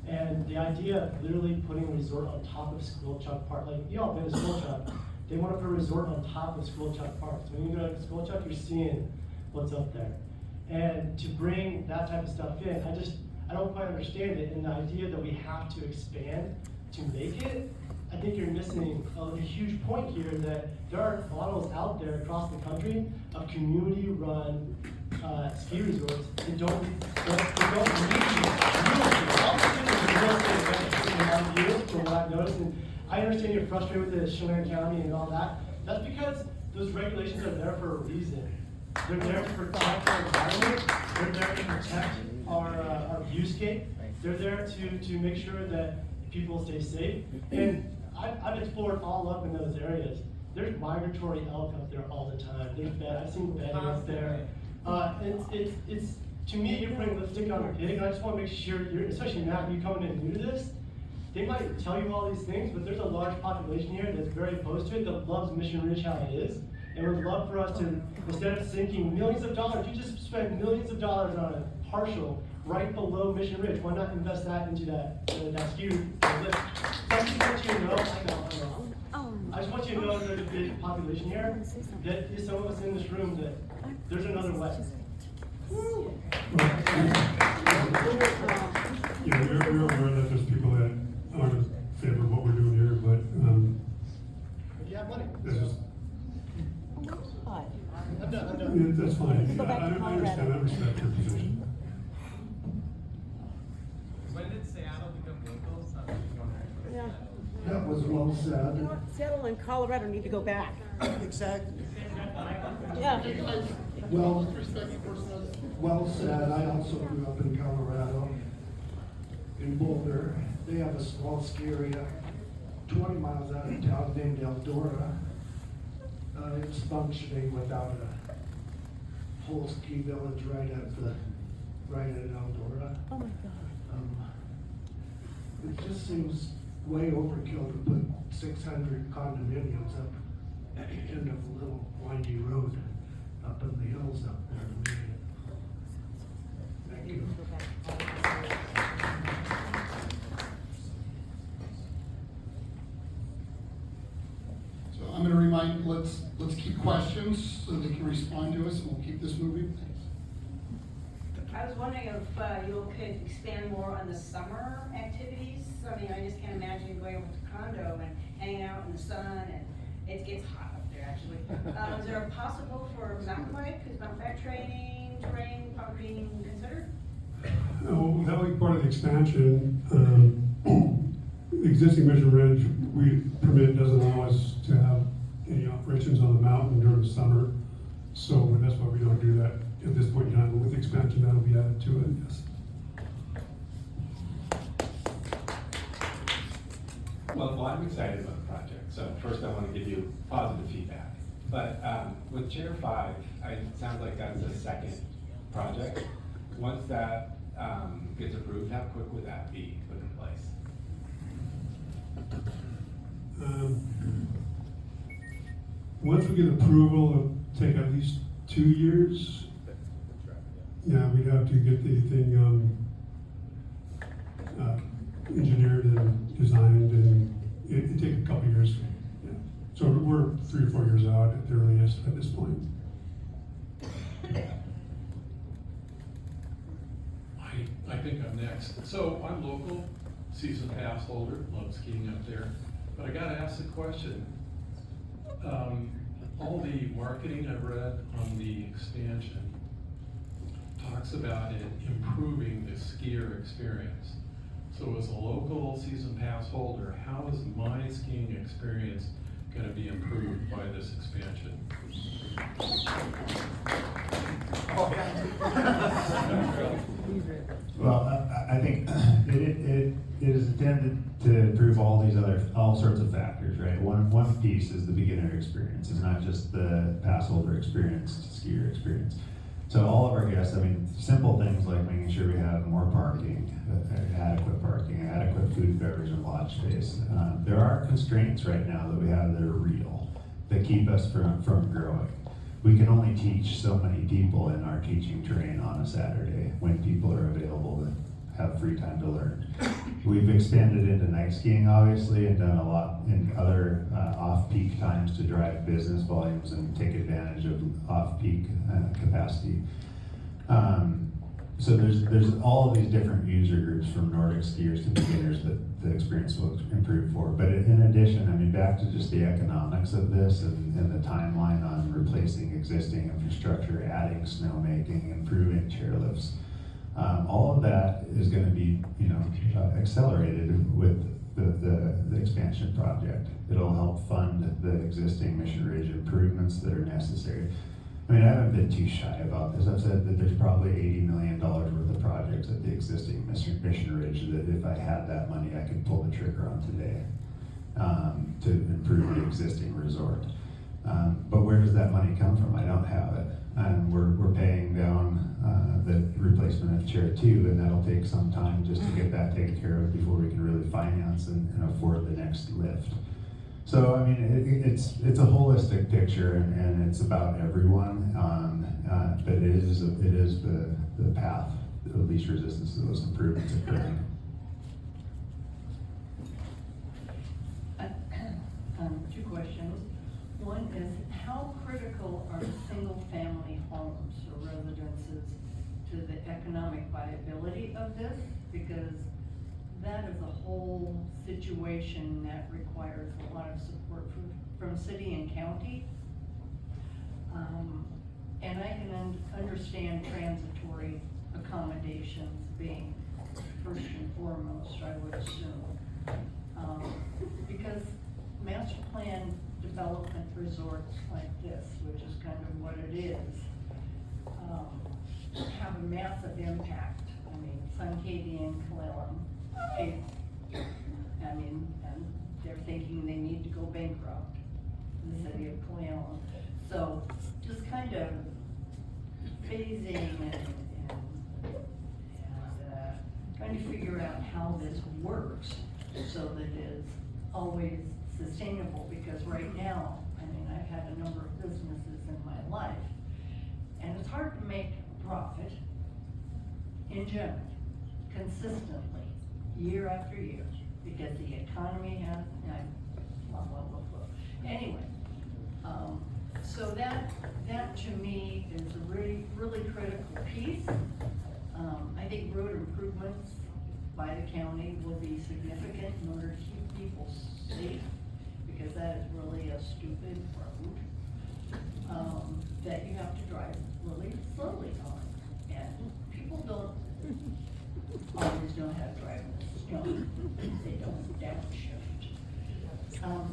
And the idea of literally putting a resort on top of Squilchuck Park, like you all been to Squilchuck, they want to put a resort on top of Squilchuck Park. So when you go to Squilchuck, you're seeing what's up there. And to bring that type of stuff in, I don't quite understand it. And the idea that we have to expand to make it, I think you're missing a huge point here, that there are models out there across the country of community-run ski resorts that don't need real estate from what I've noticed. And I understand you're frustrated with the Chelan County and all that. That's because those regulations are there for a reason. They're there to protect our environment. They're there to protect our viewscape. They're there to make sure that people stay safe. And I've explored all up in those areas. There's migratory elk up there all the time. I've seen bedding up there. It's to me, you're putting lipstick on a pig, and I just want to make sure especially Matt, you coming in new to this, they might tell you all these things, but there's a large population here that's very opposed to it, that loves Mission Ridge how it is, and would love for us to, instead of sinking millions of dollars, you just spend millions of dollars on a partial right below Mission Ridge. Why not invest that into that ski lift? So I just want you to know, I just want you to know that there's a big population here, that some of us in this room, that there's another way. You're aware that there's people that aren't in favor of what we're doing here, but You have money. that's just, I'm done. that's fine. I understand, I respect your position. When did Seattle become local? Yeah. That was well said. You know, Seattle and Colorado need to go back. Exactly. Yeah. Well said. I also grew up in Colorado, in Boulder. They have a small ski area 20 miles out of town named Eldora. It's functioning without a whole ski village right at Eldora. Oh my God. It just seems way overkill to put 600 condominiums up at the end of a little windy road up in the hills up there. Thank you. So I'm gonna remind, let's keep questions so they can respond to us, and we'll keep this moving. I was wondering if you could expand more on the summer activities. I mean, I just can't imagine going over to condo and hanging out in the sun, and it gets hot up there, actually. Is there a possible for mountain bike? Is mountain bike training, terrain, being considered? Oh, that would be part of the expansion. The existing Mission Ridge, permit doesn't allow us to have any operations on the mountain during the summer. So that's why we don't do that at this point in time. But with the expansion, that'll be added to it, yes. Well, I'm excited about the project. So first I want to give you positive feedback. But with Chair 5, it sounds like that's a second project. Once that gets approved, how quick would that be put in place? Once we get approval, it'll take at least 2 years. Yeah, we'd have to get the thing engineered and designed, and it'd take a couple years. Yeah. So we're 3 or 4 years out at the earliest at this point. I think I'm next. So I'm local, season pass holder, love skiing up there. But I gotta ask the question. All the marketing I've read on the expansion talks about it improving the skier experience. So as a local season pass holder, how is my skiing experience gonna be improved by this expansion? Well, I think it is intended to improve all sorts of factors, right? One piece is the beginner experience. It's not just the pass holder experience, it's the skier experience. So all of our guests, I mean, simple things like making sure we have more parking, adequate food, beverage, and lodge space. There are constraints right now that we have that are real, that keep us from growing. We can only teach so many people in our teaching train on a Saturday when people are available to have free time to learn. We've expanded into night skiing, obviously, and done a lot in other off-peak times to drive business volumes and take advantage of off-peak capacity. So there's all of these different user groups, from Nordic skiers to beginners, that the experience will improve for. But in addition, I mean, back to just the economics of this and the timeline on replacing existing infrastructure, adding snowmaking, improving chairlifts, all of that is going to be, accelerated with the expansion project. It'll help fund the existing Mission Ridge improvements that are necessary. I mean, I haven't been too shy about this. I've said that there's probably $80 million worth of projects at the existing Mission Ridge that if I had that money, I could pull the trigger on today to improve the existing resort. But where does that money come from? I don't have it. And we're paying down the replacement of Chair 2, and that'll take some time just to get that taken care of before we can really finance and afford the next lift. So, I mean, it's a holistic picture, and it's about everyone, but it is the path of least resistance to those improvements occurring. Two questions. One is, how critical are single-family homes or residences to the economic viability of this? Because that is a whole situation that requires a lot of support from city and county. And I can understand transitory accommodations being first and foremost, I would assume. Because master plan development resorts like this, which is kind of what it is, have a massive impact. I mean, Suncadia and Clallam, and they're thinking they need to go bankrupt. the city of Cleon. So just kind of phasing and trying to figure out how this works so that it's always sustainable, because right now, I mean, I've had a number of businesses in my life, and it's hard to make a profit in general, consistently, year after year, because the economy has, blah, blah, blah, blah. Anyway, so that to me is a really, really critical piece. I think road improvements by the county will be significant in order to keep people safe, because that is really a stupid road, that you have to drive really slowly on. And people don't always know how to drive in the snow. They don't downshift.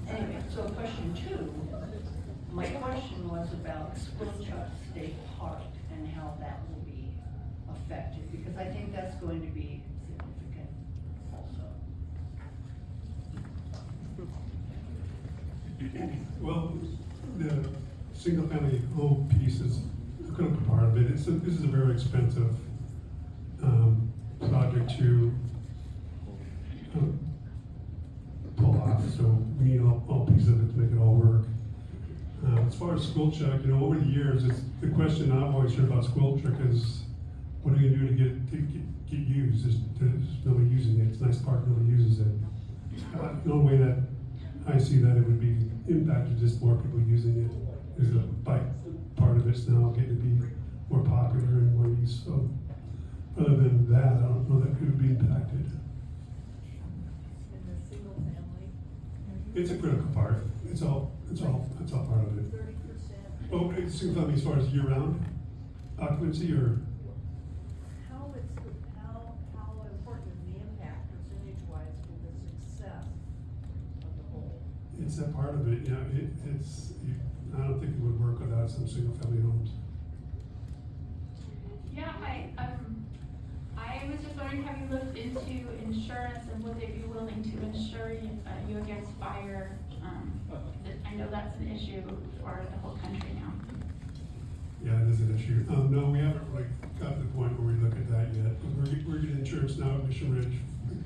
Anyway, so question 2, my question was about Squilchuck State Park and how that will be affected, because I think that's going to be significant also. Well, the single-family home piece is a critical part of it. This is a very expensive project to pull off, so we need all pieces of it to make it all work. As far as Squilchuck, over the years, it's the question I've always heard about Squilchuck is, what are you gonna do to get used? There's nobody using it. It's a nice park, nobody uses it. The only way that I see that it would be impacted, just more people using it. Is the bike part of it's now getting to be more popular and more used. So other than that, I don't know that it would be impacted. In the single family? It's a critical part. It's all part of it. 30%. Oh, it's single family as far as year-round occupancy, or? How important is the impact percentage-wise for the success of the whole? It's that part of it, yeah. I don't think it would work without some single-family homes. Yeah, I was just wondering, have you looked into insurance and would they be willing to insure you against fire? I know that's an issue for the whole country now. Yeah, it is an issue. No, we haven't really got to the point where we look at that yet. We're getting insurance now at Mission Ridge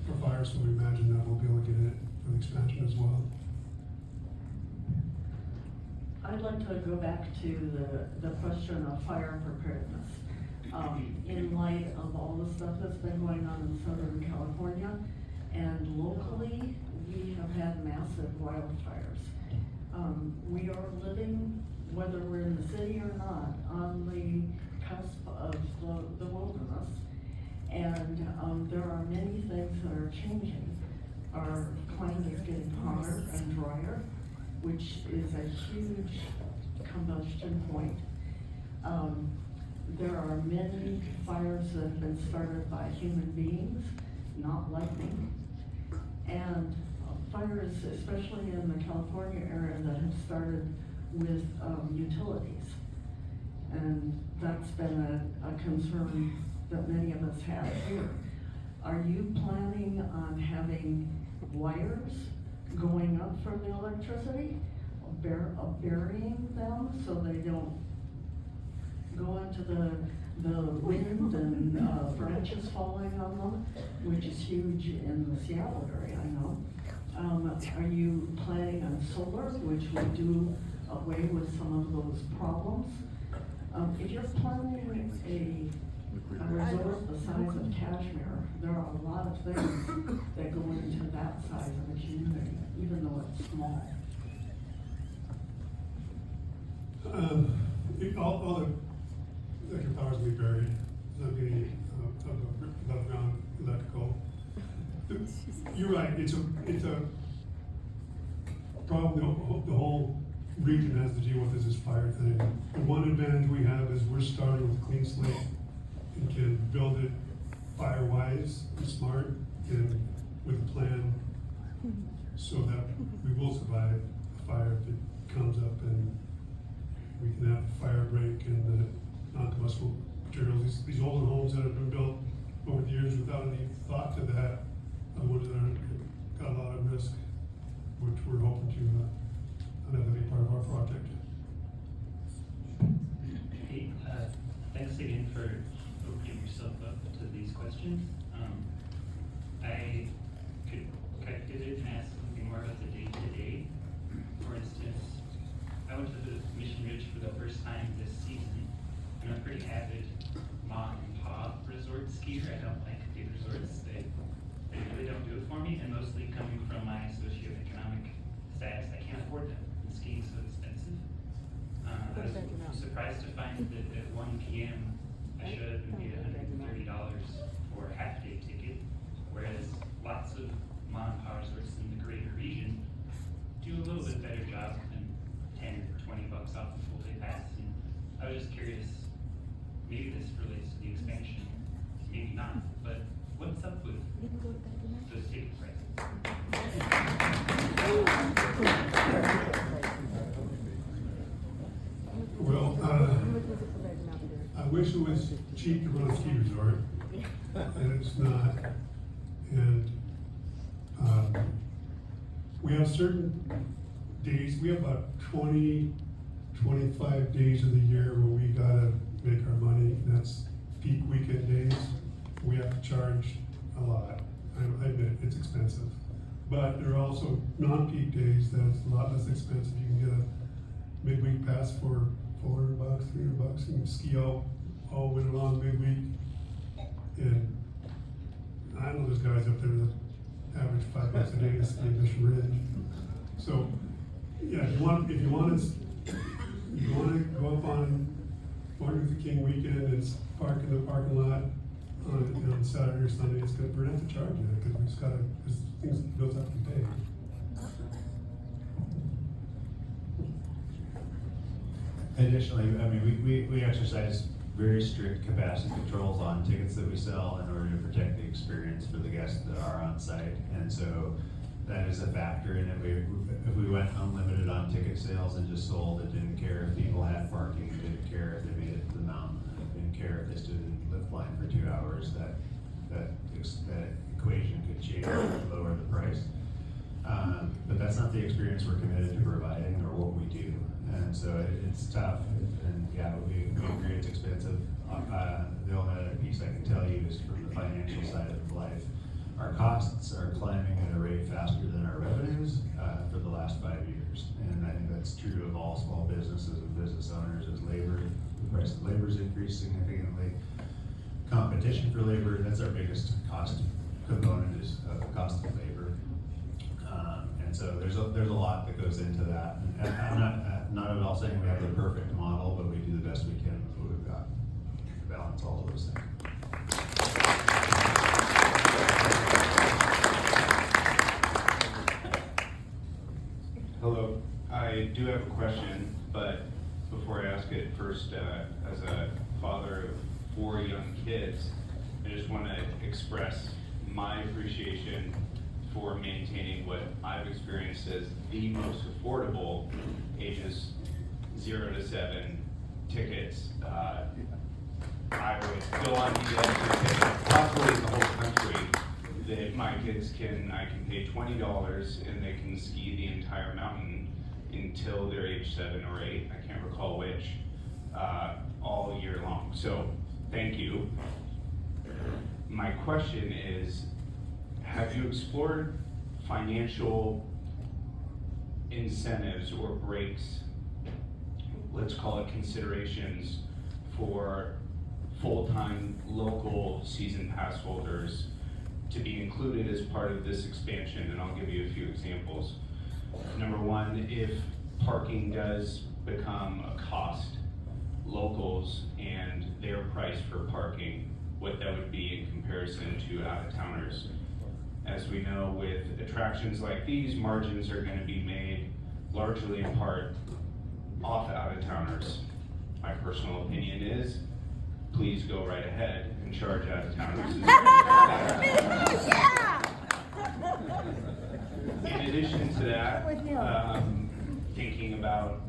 for fire, so we imagine that we'll be able to get it for the expansion as well. I'd like to go back to the question of fire preparedness. In light of all the stuff that's been going on in Southern California, and locally, we have had massive wildfires. We are living, whether we're in the city or not, on the cusp of the wilderness. And there are many things that are changing. Our climate is getting hotter and drier, which is a huge combustion point. There are many fires that have been started by human beings, not lightning. And fires, especially in the California area, that have started with utilities. And that's been a concern that many of us have here. Are you planning on having wires going up for the electricity, burying them so they don't go into the wind and branches falling on them, which is huge in the Seattle area, I know. Are you planning on solar, which would do away with some of those problems? If you're planning a resort the size of Kashmir, there are a lot of things that go into that size of a community, even though it's small. All the electric powers will be buried. There's not going to be above ground electrical. You're right. It's a problem. The whole region has to deal with is this fire thing. The one advantage we have is we're starting with a clean slate and can build it fire-wise and smart and with a plan so that we will survive a fire if it comes up, and we can have fire break and the non-combustible materials. These older homes that have been built over the years without any thought to that are the ones that got a lot of risk, which we're hoping to not have to be part of our questions. I could pivot and ask something more about the day-to-day. For instance, I went to the Mission Ridge for the first time this season. I'm a pretty avid mom and pop resort skier. I don't like big resorts. They really don't do it for me, and mostly coming from my socioeconomic status, I can't afford them. And skiing's so expensive. I was surprised to find that at 1 p.m. I showed up and paid $130 for a half-day ticket, whereas lots of mom and pop resorts in the greater region do a little bit better job than 10 or 20 bucks off the full-day pass. And I was just curious, maybe this relates to the expansion, maybe not, but what's up with those ticket prices? Well, I wish it was cheap to run a ski resort, and it's not. And we have certain days, we have about 20, 25 days of the year where we gotta make our money. That's peak weekend days. We have to charge a lot. I admit it's expensive. But there are also non-peak days that's a lot less expensive. You can get a midweek pass for $400, $300, and ski all winter long midweek. And I know there's guys up there that average $5 a day to ski Mission Ridge. So, yeah, if you want to go up on Martin Luther King weekend and park in the parking lot on Saturday or Sunday, we're gonna have to charge you because we just gotta, because things goes up in pay. Additionally, I mean, we exercise very strict capacity controls on tickets that we sell in order to protect the experience for the guests that are on site. And so that is a factor in it. If we went unlimited on ticket sales and just sold it, didn't care if people had parking, didn't care if they made it to the mountain, didn't care if they stood in the lift line for 2 hours, that equation could change and lower the price. But that's not the experience we're committed to providing or what we do. And so it's tough, and yeah, we agree it's expensive. The only other piece I can tell you is from the financial side of life. Our costs are climbing at a rate faster than our revenues for the last 5 years. And I think that's true of all small businesses and business owners as the price of labor is increased significantly. Competition for labor, that's our biggest cost component is the cost of labor. And so there's a lot that goes into that. And I'm not at all saying we have the perfect model, but we do the best we can with what we've got to balance all of those things. Hello, I do have a question, but before I ask it, first, as a father of 4 young kids, I just want to express my appreciation for maintaining what I've experienced as the most affordable ages 0 to 7 tickets. I would go on the edge possibly in the whole country that my kids I can pay $20 and they can ski the entire mountain until they're age 7 or 8, I can't recall which, all year long. So thank you. My question is, have you explored financial incentives or breaks, let's call it considerations, for full-time local season pass holders to be included as part of this expansion? And I'll give you a few examples. Number one, if parking does become a cost, locals and their price for parking, what that would be in comparison to out-of-towners. As we know, with attractions like these, margins are going to be made largely in part off out-of-towners. My personal opinion is, please go right ahead and charge out-of-towners. In addition to that, thinking about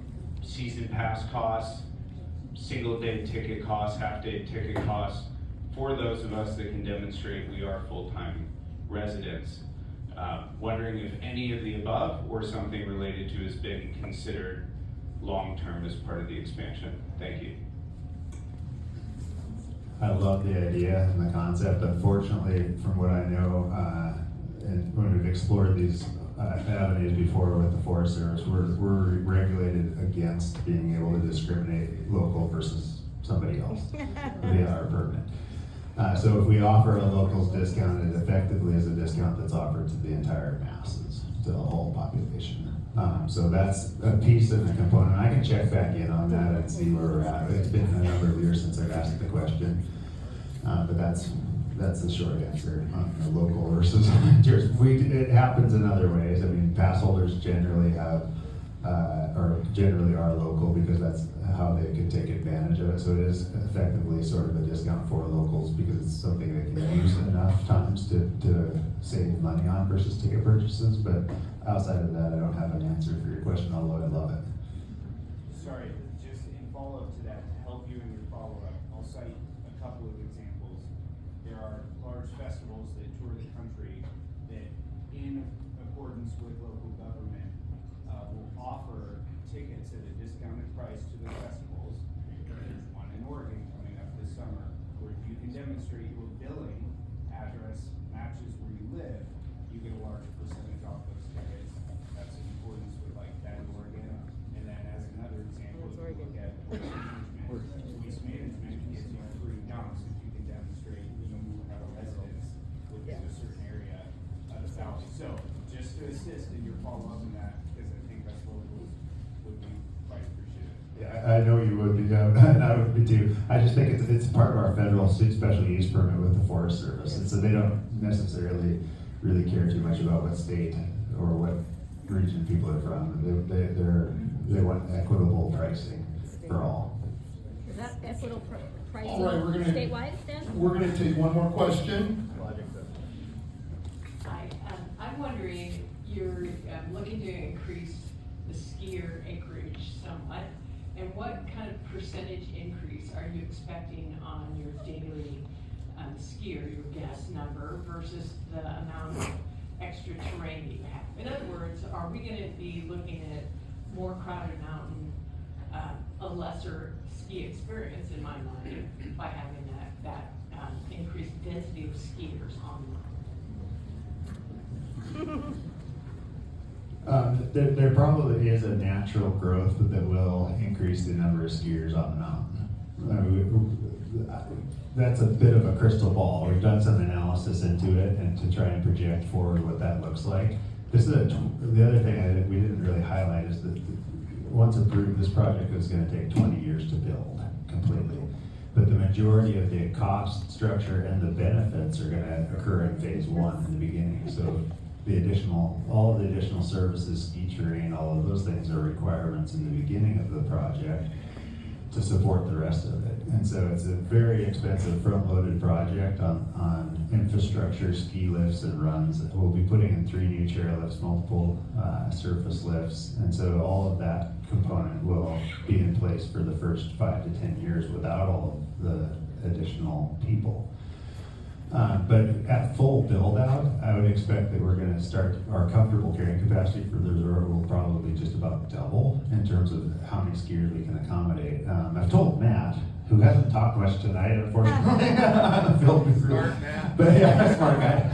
season pass costs, single-day ticket costs, half-day ticket costs, for those of us that can demonstrate we are full-time residents. Wondering if any of the above or something related to has been considered long-term as part of the expansion. Thank you. I love the idea and the concept. Unfortunately, from what I know, and when we've explored these avenues before with the Forest Service, we're regulated against being able to discriminate local versus somebody else via our permit. So if we offer a locals discount, it effectively is a discount that's offered to the entire masses, to the whole population. So that's a piece of the component. I can check back in on that and see where we're at. It's been a number of years since I've asked the question, but that's the short answer on the local versus. It happens in other ways. I mean, pass holders generally have, or generally are local because that's how they can take advantage of it. So it is effectively sort of a discount for locals because it's something they can use enough times to save money on versus ticket purchases. But outside of that, I don't have an answer for your question, although I love it. Sorry, just in follow-up to that, to help you in your follow-up, I'll cite a couple of examples. There are large festivals that tour the country that, in accordance with local government, will offer tickets at a discounted price to the festivals. There's one in Oregon coming up this summer, where if you can demonstrate your billing address matches where you live, you get a large percentage off those tickets. That's in accordance with like that in Oregon. And then as another example, if you look at waste management gives you free dumps if you can demonstrate you have a residence within a certain area of the valley. So just to assist in your follow-up in that, because I think us locals would be quite appreciative. Yeah, I know you would be, and I would be too. I just think it's part of our federal special use permit with the Forest Service, and so they don't necessarily really care too much about what state or what region people are from. They want equitable pricing for all. Is that equitable pricing All right, statewide then? we're gonna take one more question. Hi, I'm wondering, you're looking to increase the skier acreage somewhat, and what kind of percentage increase are you expecting on your daily skier, your guest number, versus the amount of extra terrain you have? In other words, are we gonna be looking at more crowded mountain, a lesser ski experience in my mind by having that increased density of skiers on the mountain? There probably is a natural growth that will increase the number of skiers on the mountain. That's a bit of a crystal ball. We've done some analysis into it and to try and project forward what that looks like. The other thing we didn't really highlight is that once approved, this project is going to take 20 years to build completely. But the majority of the cost structure and the benefits are going to occur in phase one in the beginning. So all of the additional services, ski terrain, all of those things are requirements in the beginning of the project to support the rest of it. And so it's a very expensive front-loaded project on infrastructure, ski lifts and runs. We'll be putting in 3 new chairlifts, multiple surface lifts. And so all of that component will be in place for the first 5 to 10 years without all of the additional people. But at full build out, I would expect that we're going to start our comfortable carrying capacity for the resort will probably just about double in terms of how many skiers we can accommodate. I've told Matt, who hasn't talked much tonight, unfortunately. Smart Matt. But yeah, smart guy.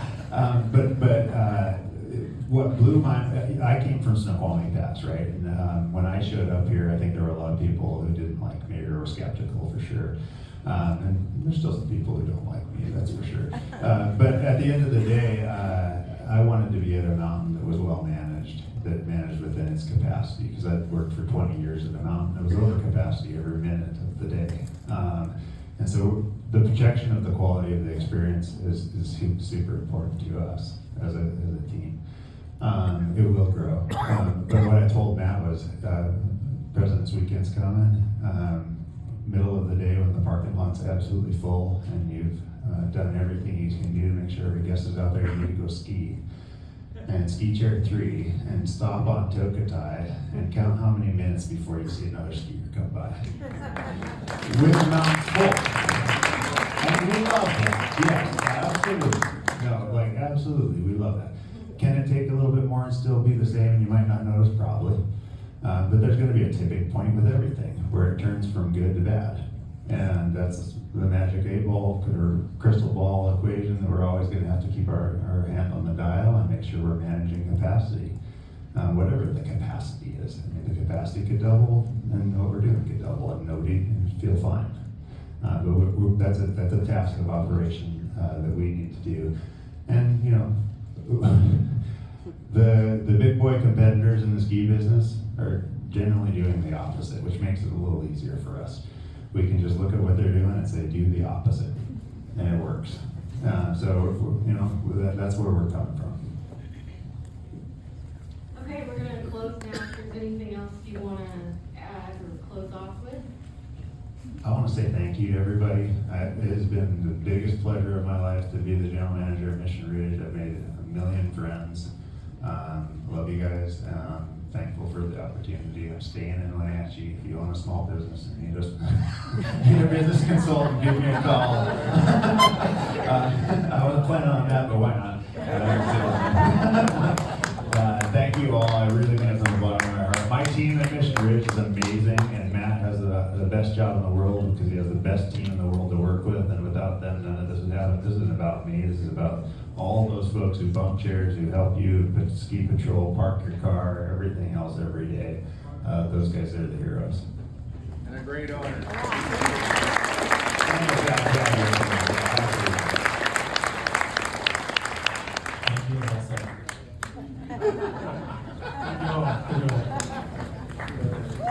What blew I came from Snoqualmie Pass, right? And when I showed up here, I think there were a lot of people who didn't like me or were skeptical for sure. And there's still some people who don't like me, that's for sure. But at the end of the day, I wanted to be at a mountain that was well managed, that managed within its capacity, because I'd worked for 20 years at a mountain that was over capacity every minute of the day. And so the protection of the quality of the experience is super important to us as a team. It will grow. But what I told Matt was, President's Weekend's coming. Middle of the day when the parking lot's absolutely full and you've done everything you can do to make sure every guest is out there, you need to go ski. And ski chair 3 and stop on Tokatai and count how many minutes before you see another skier come by. With the mountain full. And we love that. Yes, absolutely. No, absolutely, we love that. Can it take a little bit more and still be the same and you might not notice? Probably. But there's going to be a tipping point with everything where it turns from good to bad. And that's the magic 8-ball or crystal ball equation that we're always gonna have to keep our hand on the dial and make sure we're managing capacity. Whatever the capacity is. I mean, the capacity could double and what we're doing could double and nobody can feel fine. But that's a task of operation that we need to do. And, you know, the big boy competitors in the ski business are generally doing the opposite, which makes it a little easier for us. We can just look at what they're doing and say, do the opposite, and it works. So, you know, that's where we're coming from. Okay, we're gonna close now. If there's anything else you wanna add or close off with? I want to say thank you to everybody. It has been the biggest pleasure of my life to be the general manager of Mission Ridge. I've made a million friends. Love you guys. Thankful for the opportunity. I'm staying in Wenatchee. If you own a small business and you just need a business consultant, give me a call. I wasn't planning on that, but why not? Thank you all. I really mean it from the bottom of my heart. My team at Mission Ridge is amazing, and Matt has the best job in the world because he has the best team in the world to work with, and without them, none of this would happen. This isn't about me. This is about all those folks who bump chairs, who help you ski patrol, park your car, everything else every day. Those guys are the heroes. And a great honor.